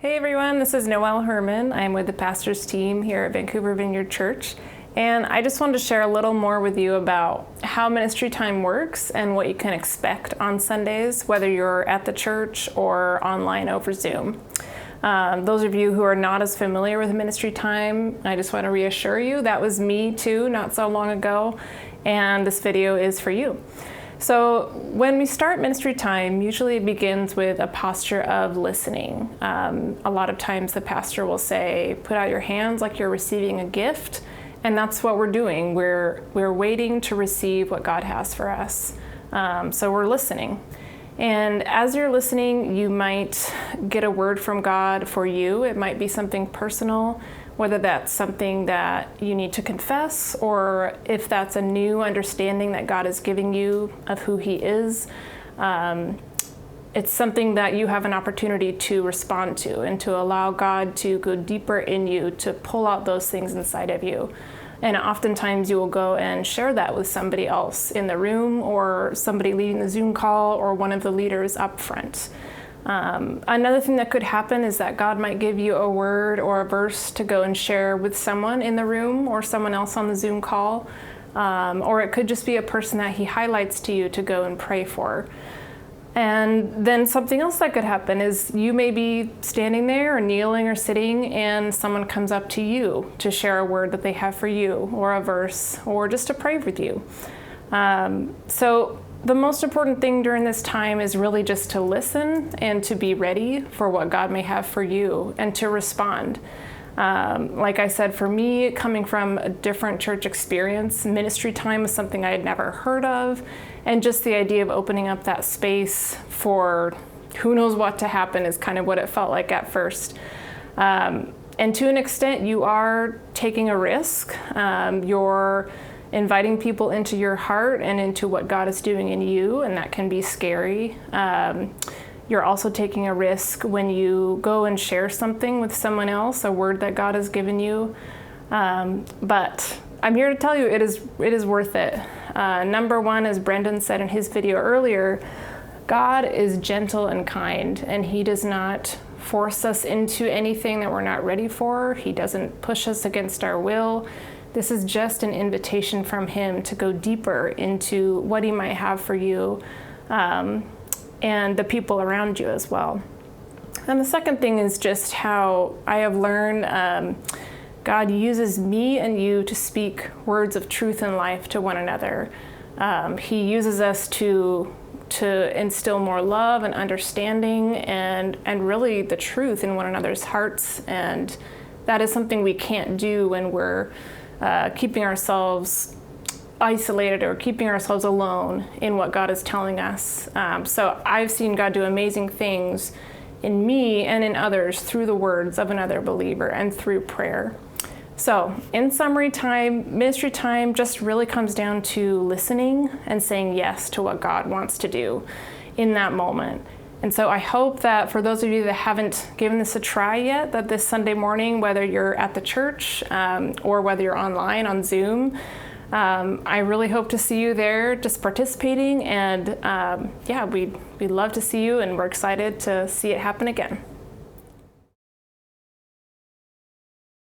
Hey everyone, this is Noelle Herman. I'm with the pastor's team here at Vancouver Vineyard Church, and I just wanted to share a little more with you about how ministry time works and what you can expect on Sundays, whether you're at the church or online over Zoom. Those of you who are not as familiar with ministry time, I just want to reassure you that was me too, not so long ago, and this video is for you. So when we start ministry time, usually it begins with a posture of listening. A lot of times the pastor will say, put out your hands like you're receiving a gift, and that's what we're doing. We're waiting to receive what God has for us. So we're listening. And as you're listening, you might get a word from God for you. It might be something personal, whether that's something that you need to confess or if that's a new understanding that God is giving you of who He is. It's something that you have an opportunity to respond to and to allow God to go deeper in you, to pull out those things inside of you. And oftentimes you will go and share that with somebody else in the room or somebody leading the Zoom call or one of the leaders up front. Another thing that could happen is that God might give you a word or a verse to go and share with someone in the room or someone else on the Zoom call. Or it could just be a person that He highlights to you to go and pray for. And then something else that could happen is you may be standing there or kneeling or sitting and someone comes up to you to share a word that they have for you or a verse or just to pray with you. So the most important thing during this time is really just to listen and to be ready for what God may have for you and to respond. Like I said, for me, coming from a different church experience, ministry time was something I had never heard of. And just the idea of opening up that space for who knows what to happen is kind of what it felt like at first. And to an extent, you are taking a risk. You're inviting people into your heart and into what God is doing in you, and that can be scary. You're also taking a risk when you go and share something with someone else, a word that God has given you. But I'm here to tell you it is worth it. Number one, as Brendan said in his video earlier, God is gentle and kind, and He does not force us into anything that we're not ready for. He doesn't push us against our will. This is just an invitation from Him to go deeper into what He might have for you and the people around you as well. And the second thing is just how I have learned God uses me and you to speak words of truth and life to one another. He uses us to instill more love and understanding and really the truth in one another's hearts. And that is something we can't do when we're keeping ourselves isolated or keeping ourselves alone in what God is telling us. So I've seen God do amazing things in me and in others through the words of another believer and through prayer. So in summary time, ministry time just really comes down to listening and saying yes to what God wants to do in that moment. And so I hope that for those of you that haven't given this a try yet, that this Sunday morning, whether you're at the church or whether you're online on Zoom, I really hope to see you there just participating. And we'd love to see you, and we're excited to see it happen again.